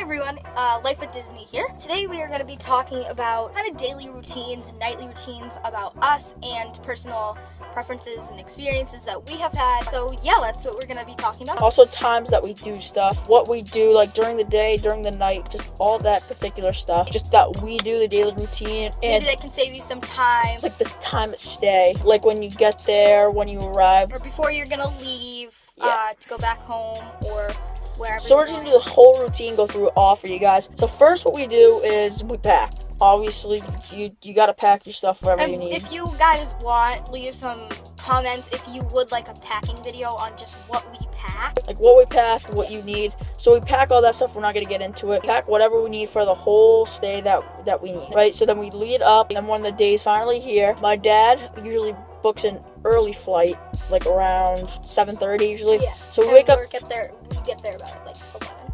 everyone, Life at Disney here. Today we are going to be talking about kind of daily routines and nightly routines about us and personal preferences and experiences that we have had. So yeah, that's what we're going to be talking about. Also times that we do stuff, what we do like during the day, during the night, just all that particular stuff. Just that we do the daily routine. And maybe that can save you some time. Like this time at stay, like when you get there, when you arrive. Or before you're going to leave to go back home or wherever. So we're just gonna do the whole routine, go through it all for you guys. So first what we do is we pack. Obviously, you gotta pack your stuff wherever you need. If you guys want, leave some comments if you would like a packing video on just what we pack. Like what we pack, what you need. So we pack all that stuff, we're not gonna get into it. Pack whatever we need for the whole stay that we need, right? So then we lead up, and when the day's finally here, my dad usually books an early flight, like around 7:30 usually. Yeah. So we wake up. We get there about like 11.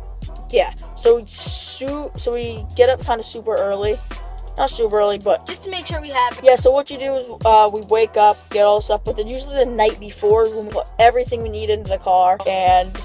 Yeah. So we get up kind of super early. Not super early, but just to make sure we have. Yeah, so what you do is we wake up, get all the stuff, but then usually the night before we put everything we need into the car and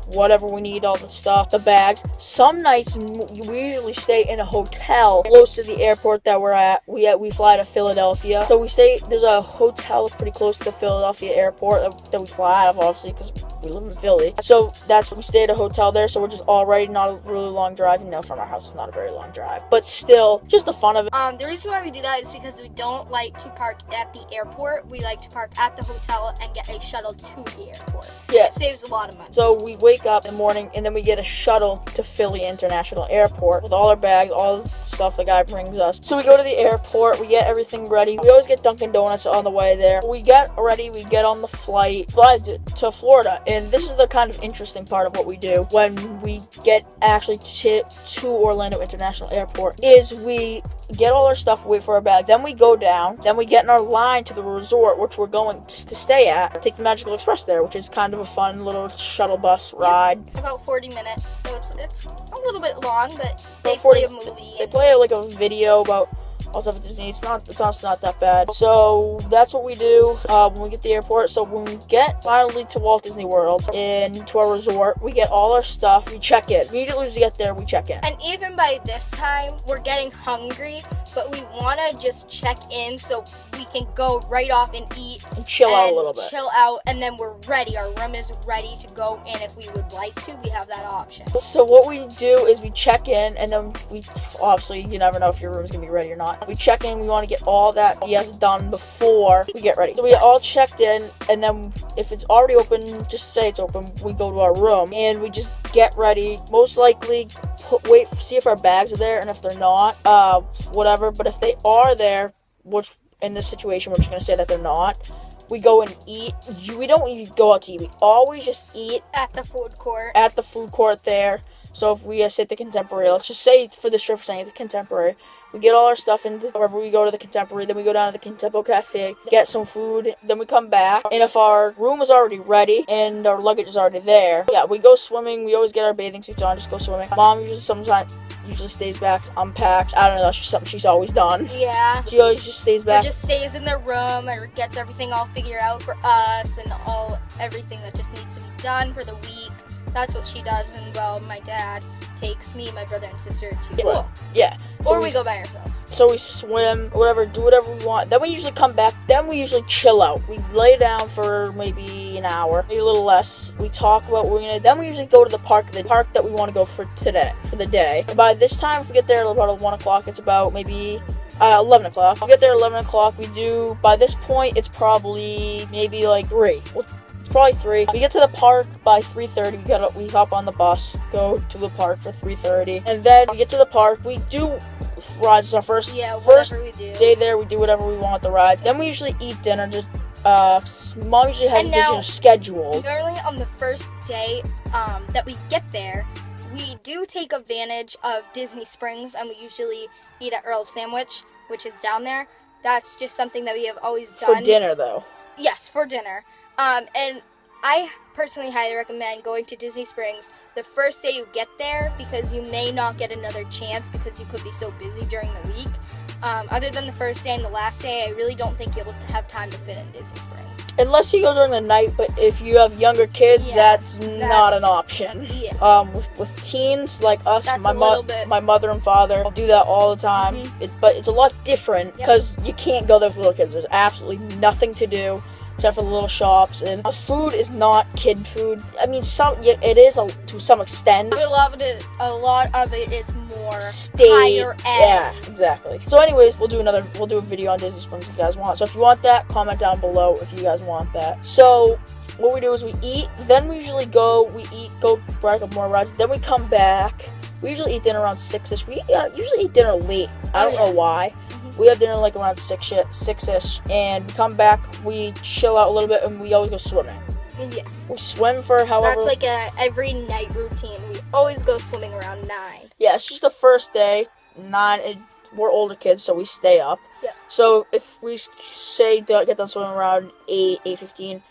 whatever we need, all the stuff, the bags. Some nights we usually stay in a hotel close to the airport that we're at. We fly to Philadelphia, so there's a hotel pretty close to the Philadelphia airport that we fly out of, obviously, because we live in Philly. So that's we stay at a hotel there, so we're just already not a really long drive. From our house, it's not a very long drive, but still, just the fun of it. The reason why we do that is because we don't like to park at the airport. We like to park at the hotel and get a shuttle to the airport. Yeah. It saves a lot of money. So we wake up in the morning and then we get a shuttle to Philly International Airport with all our bags, all the stuff the guy brings us. So we go to the airport, we get everything ready. We always get Dunkin' Donuts on the way there. We get ready, we get on the fly to Florida. And this is the kind of interesting part of what we do when we get actually to Orlando International Airport is we get all our stuff, wait for our bags, then we go down, then we get in our line to the resort which we're going to stay at, take the Magical Express there, which is kind of a fun little shuttle bus ride. Yeah, about 40 minutes, so it's a little bit long, but they play a movie. They play like a video about all stuff at Disney. It's honestly not that bad. So that's what we do when we get to the airport. So when we get finally to Walt Disney World and to our resort, we get all our stuff, we check in. Immediately as we get there, we check in. And even by this time, we're getting hungry, but we want to just check in so we can go right off and eat. And chill out a little bit. Chill out, and then we're ready. Our room is ready to go in. If we would like to, we have that option. So what we do is we check in, and then we, obviously, you never know if your room's going to be ready or not. We check in, we want to get all that done before we get ready. So we all checked in, and then if it's already open, just say it's open, we go to our room, and we just get ready. Most likely, see if our bags are there, and if they're not, whatever. But if they are there, which in this situation, we're just going to say that they're not, we go and eat. We don't even go out to eat. We always just eat at the food court. At the food court there. So if we sit at the Contemporary, let's just say for this trip, saying the Contemporary, we get all our stuff into wherever we go to the Contemporary, then we go down to the Contempo Cafe, get some food, then we come back, and if our room is already ready and our luggage is already there, we go swimming. We always get our bathing suits on, just go swimming. Mom usually stays back, unpacks. I don't know, that's just something she's always done. Yeah. She always just stays back. Or just stays in the room or gets everything all figured out for us and everything that just needs to be done for the week. That's what she does, and my dad takes me, my brother, and sister to the pool. Yeah. So we go by ourselves. So we swim, whatever, do whatever we want. Then we usually come back. Then we usually chill out. We lay down for maybe an hour, maybe a little less. We talk about what we're going to do. Then we usually go to the park that we want to go for the day. And by this time, if we get there at about 1 o'clock, it's about maybe 11 o'clock. We get there at 11 o'clock. By this point, it's probably maybe like 3. Probably 3. We get to the park by 3:30. We hop on the bus, go to the park for 3:30, and then we get to the park. We do rides. It's our first day there. We do whatever we want the rides. Then we usually eat dinner. Just Mom usually has dinner scheduled. Normally on the first day that we get there, we do take advantage of Disney Springs, and we usually eat at Earl's Sandwich, which is down there. That's just something that we have always done. For dinner, though. Yes, for dinner. And I personally highly recommend going to Disney Springs the first day you get there, because you may not get another chance because you could be so busy during the week. Other than the first day and the last day, I really don't think you'll have time to fit in Disney Springs. unless you go during the night. But if you have younger kids, Yeah, that's not an option. Yeah. With teens like us, That's my a little bit- my mother and father do that all the time. But it's a lot different because you can't go there with little kids. There's absolutely nothing to do except for the little shops, and the food is not kid food. I mean, it is to some extent. But a lot of it is more State, higher end. yeah, exactly. So, anyways, we'll do a video on Disney Springs if you guys want. So, if you want that, comment down below if you guys want that. So, what we do is we eat, then we usually go break up more rides, then we come back. We usually eat dinner around 6ish. We usually eat dinner late. I don't know why. We have dinner like around 6ish, and we come back, we chill out a little bit, and we always go swimming. Yes. We swim for however... That's like every night routine. We always go swimming around 9. Yeah, it's just the first day, 9, we're older kids, so we stay up. Yep. So if we say get done swimming around 8:15,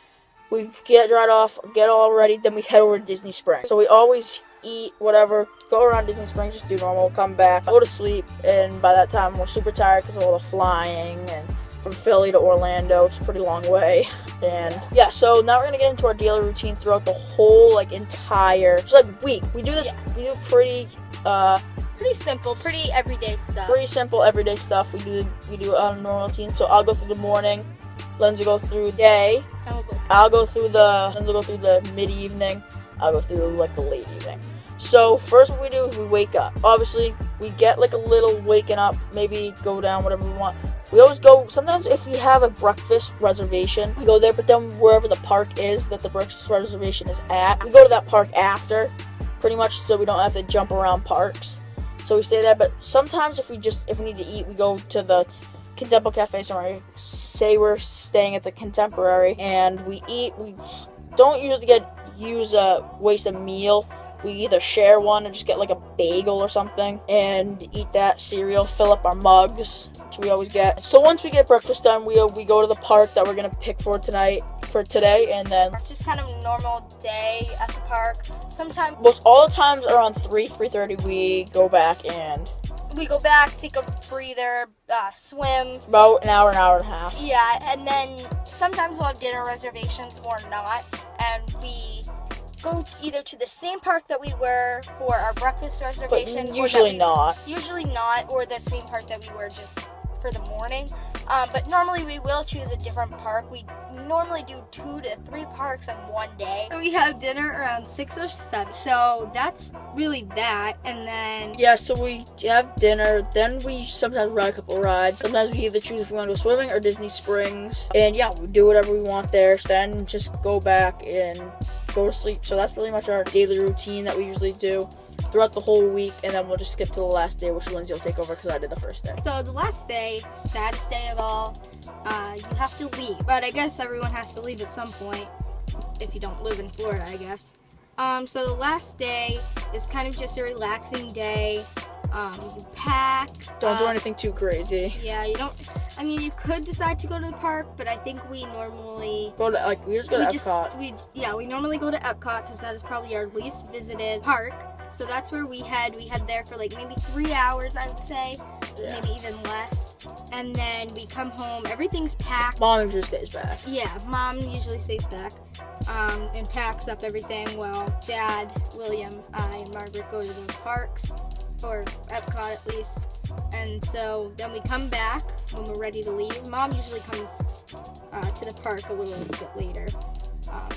we get dried off, get all ready, then we head over to Disney Springs. So we always eat, whatever, go around Disney Springs, just do normal, come back, go to sleep, and by that time we're super tired because of all the flying and from Philly to Orlando. It's a pretty long way. And yeah, so now we're gonna get into our daily routine throughout the whole entire week. We do this we do pretty simple, pretty everyday stuff. Pretty simple everyday stuff. We do a normal routine. So I'll go through the morning, Lindsay will go through the day, Lindsay will go through the mid-evening, I'll go through the late evening. So first what we do is we wake up. Obviously, we get a little waking up, maybe go down, whatever we want. We always go, sometimes if we have a breakfast reservation, we go there, but then wherever the park is that the breakfast reservation is at, we go to that park after, pretty much, so we don't have to jump around parks. So we stay there, but sometimes if we need to eat, we go to the Contemporary Cafe somewhere. Say we're staying at the Contemporary, and we eat. We don't usually waste a meal. We either share one or just get a bagel or something and eat that, cereal, fill up our mugs, which we always get. So once we get breakfast done, we go to the park that we're gonna pick for today, and then it's just kind of a normal day at the park. Sometimes, most all the times around 3:30, we go back, take a breather, swim. About an hour and a half. Yeah, and then sometimes we'll have dinner reservations or not, and we go either to the same park that we were for our breakfast reservation. But usually not, or the same park that we were just for the morning. But normally we will choose a different park. We normally do 2 to 3 parks in one day. So we have dinner around 6 or 7. So that's really that. And then so we have dinner. Then we sometimes ride a couple rides. Sometimes we either choose if we want to go swimming or Disney Springs. And we do whatever we want there. Then just go back and go to sleep. So that's pretty much our daily routine that we usually do throughout the whole week, and then we'll just skip to the last day, which Lindsay will take over because I did the first day. So the last day, saddest day of all, you have to leave. But I guess everyone has to leave at some point if you don't live in Florida, I guess. So the last day is kind of just a relaxing day. You pack. Don't do anything too crazy. Yeah, you don't. I mean, you could decide to go to the park, but I think we normally go to we just go to Epcot. We normally go to Epcot because that is probably our least visited park. So that's where we head. We head there for maybe 3 hours, I would say, maybe even less. And then we come home. Everything's packed. Mom usually stays back. Yeah, Mom usually stays back and packs up everything. While Dad, William, I, and Margaret go to the parks, or Epcot at least. And so then we come back when we're ready to leave. Mom usually comes to the park a little bit later.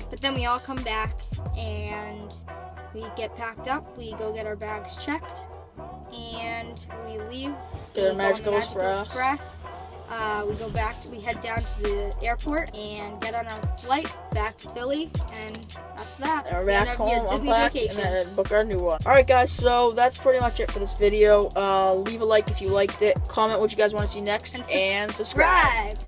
But then we all come back and we get packed up, we go get our bags checked, and we leave. Get a Magical Express. We head down to the airport and get on our flight back to Philly, and that's that. And we're back home, unpack, and then book our new one. Alright guys, so that's pretty much it for this video. Leave a like if you liked it, comment what you guys want to see next, and subscribe.